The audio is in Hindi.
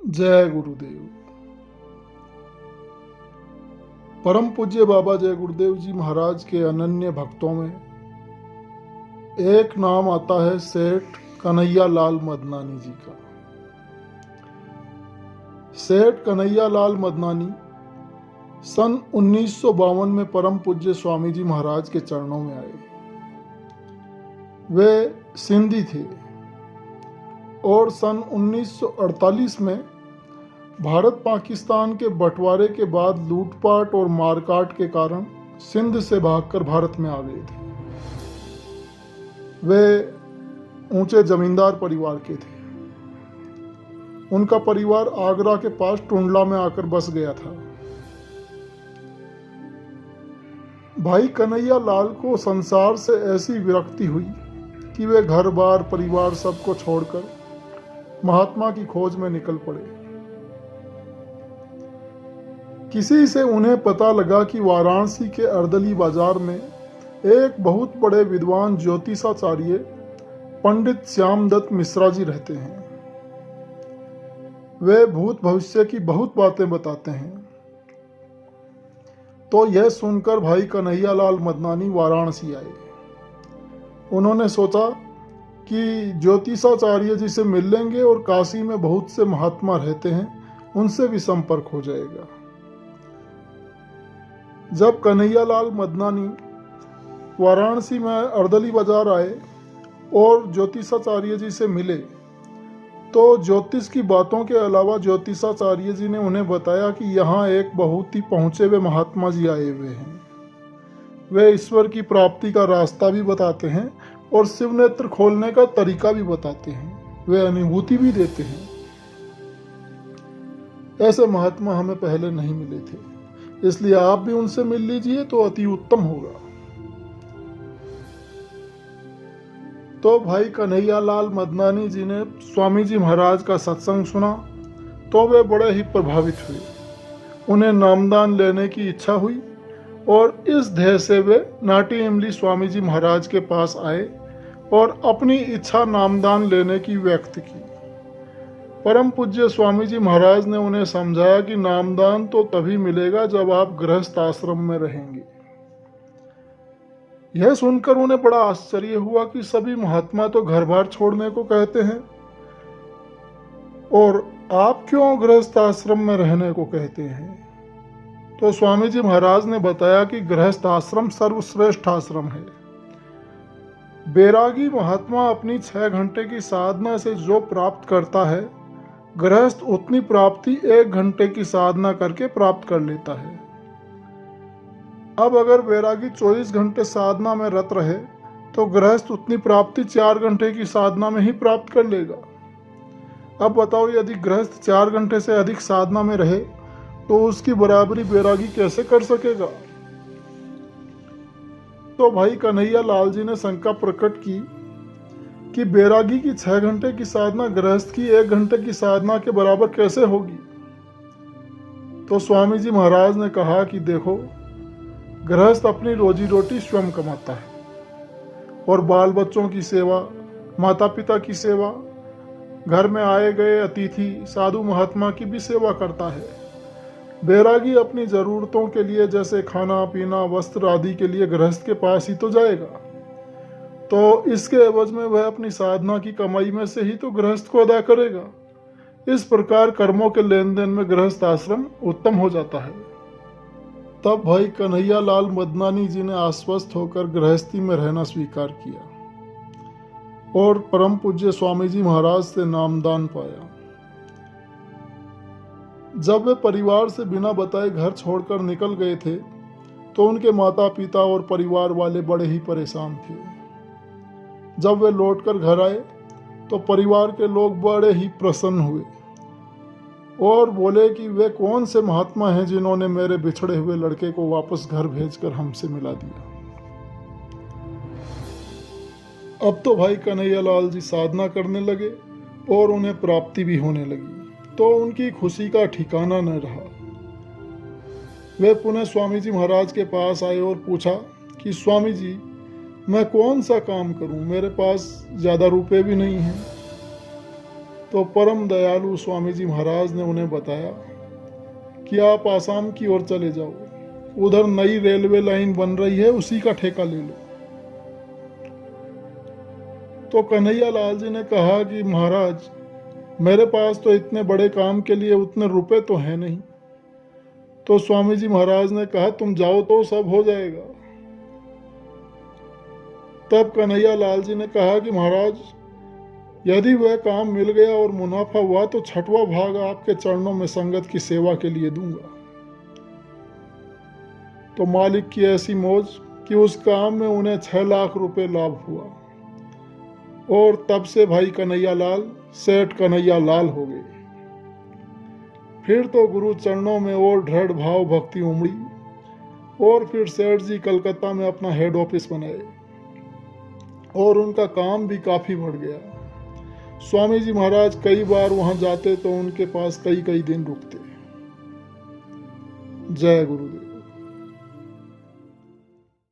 जय गुरुदेव। परम पूज्य बाबा जय गुरुदेव जी महाराज के अनन्य भक्तों में एक नाम आता है सेठ कन्हैया लाल मदनानी जी का। सेठ कन्हैया लाल मदनानी सन 1952 में परम पूज्य स्वामी जी महाराज के चरणों में आए। वे सिंधी थे और सन 1948 में भारत पाकिस्तान के बंटवारे के बाद लूटपाट और मारकाट के कारण सिंध से भागकर भारत में आ गए थे। वे ऊंचे जमींदार परिवार के थे। उनका परिवार आगरा के पास टुंडला में आकर बस गया था। भाई कन्हैया लाल को संसार से ऐसी विरक्ति हुई कि वे घर बार परिवार सबको छोड़कर महात्मा की खोज में निकल पड़े। किसी से उन्हें पता लगा कि वाराणसी के अर्दली बाजार में एक बहुत बड़े विद्वान ज्योतिषाचार्य पंडित श्यामदत्त मिश्रा जी रहते हैं। वे भूत भविष्य की बहुत बातें बताते हैं। तो यह सुनकर भाई कन्हैया लाल मदनानी वाराणसी आए। उन्होंने सोचा कि ज्योतिषाचार्य जी से मिल लेंगे और काशी में बहुत से महात्मा रहते हैं, उनसे भी संपर्क हो जाएगा। जब कन्हैया लाल मदनानी वाराणसी में अर्दली बाजार आए और ज्योतिषाचार्य जी से मिले तो ज्योतिष की बातों के अलावा ज्योतिषाचार्य जी ने उन्हें बताया कि यहाँ एक बहुत ही पहुँचे हुए महात्मा जी आए हुए हैं। वे ईश्वर की प्राप्ति का रास्ता भी बताते हैं और शिव नेत्र खोलने का तरीका भी बताते हैं। वे अनुभूति भी देते हैं। ऐसे महात्मा हमें पहले नहीं मिले थे, इसलिए आप भी उनसे मिल लीजिए तो अति उत्तम होगा। तो भाई कन्हैया लाल मदनानी जी ने स्वामी जी महाराज का सत्संग सुना तो वे बड़े ही प्रभावित हुए। उन्हें नामदान लेने की इच्छा हुई और इस ध्येय से वे नाटी इमली स्वामी जी महाराज के पास आए और अपनी इच्छा नामदान लेने की व्यक्त की। परम पूज्य स्वामी जी महाराज ने उन्हें समझाया कि नामदान तो तभी मिलेगा जब आप गृहस्थ आश्रम में रहेंगे। यह सुनकर उन्हें बड़ा आश्चर्य हुआ कि सभी महात्मा तो घर बार छोड़ने को कहते हैं और आप क्यों गृहस्थ आश्रम में रहने को कहते हैं। तो स्वामी जी महाराज ने बताया कि गृहस्थ आश्रम सर्वश्रेष्ठ आश्रम है। बैरागी महात्मा अपनी 6 घंटे की साधना से जो प्राप्त करता है, गृहस्थ उतनी प्राप्ति 1 घंटे की साधना करके प्राप्त कर लेता है। अब अगर बैरागी 24 घंटे साधना में रत रहे तो गृहस्थ उतनी प्राप्ति 4 घंटे की साधना में ही प्राप्त कर लेगा। अब बताओ, यदि गृहस्थ 4 घंटे से अधिक साधना में रहे तो उसकी बराबरी बैरागी कैसे कर सकेगा। तो भाई कन्हैया लाल जी ने शंका प्रकट की कि बैरागी की 6 घंटे की साधना गृहस्थ की 1 घंटे की साधना के बराबर कैसे होगी। तो स्वामी जी महाराज ने कहा कि देखो, गृहस्थ अपनी रोजी रोटी स्वयं कमाता है और बाल बच्चों की सेवा, माता पिता की सेवा, घर में आए गए अतिथि साधु महात्मा की भी सेवा करता है। बैरागी अपनी जरूरतों के लिए जैसे खाना पीना वस्त्र आदि के लिए गृहस्थ के पास ही तो जाएगा, तो इसके एवज में वह अपनी साधना की कमाई में से ही तो गृहस्थ को अदा करेगा। इस प्रकार कर्मों के लेन देन में गृहस्थ आश्रम उत्तम हो जाता है। तब भाई कन्हैया लाल मदनानी जी ने आश्वस्त होकर गृहस्थी में रहना स्वीकार किया और परम पूज्य स्वामी जी महाराज से नामदान पाया। जब वे परिवार से बिना बताए घर छोड़कर निकल गए थे तो उनके माता पिता और परिवार वाले बड़े ही परेशान थे। जब वे लौटकर घर आए तो परिवार के लोग बड़े ही प्रसन्न हुए और बोले कि वे कौन से महात्मा हैं जिन्होंने मेरे बिछड़े हुए लड़के को वापस घर भेजकर हमसे मिला दिया। अब तो भाई कन्हैया लाल जी साधना करने लगे और उन्हें प्राप्ति भी होने लगी, तो उनकी खुशी का ठिकाना न रहा। वे पुनः स्वामी जी महाराज के पास आए और पूछा कि स्वामी जी, मैं कौन सा काम करूं, मेरे पास ज़्यादा रुपए भी नहीं हैं। तो परम दयालु स्वामी जी महाराज ने उन्हें बताया कि आप आसाम की ओर चले जाओ, उधर नई रेलवे लाइन बन रही है, उसी का ठेका ले लो। तो कन्हैया लाल जी ने कहा कि महाराज, मेरे पास तो इतने बड़े काम के लिए उतने रुपए तो हैं नहीं। तो स्वामी जी महाराज ने कहा तुम जाओ तो सब हो जाएगा। तब कन्हैया लाल जी ने कहा कि महाराज, यदि वह काम मिल गया और मुनाफा हुआ तो 6वां भाग आपके चरणों में संगत की सेवा के लिए दूंगा। तो मालिक की ऐसी मौज कि उस काम में उन्हें 6 लाख रुपए लाभ हुआ और तब से भाई कन्हैया लाल सेठ कन्हैया लाल हो गए। फिर तो गुरु चरणों में और दृढ़ भाव भक्ति उमड़ी और फिर सेठ जी कलकत्ता में अपना हेड ऑफिस बनाए और उनका काम भी काफी बढ़ गया। स्वामी जी महाराज कई बार वहां जाते तो उनके पास कई कई दिन रुकते। जय गुरुदेव।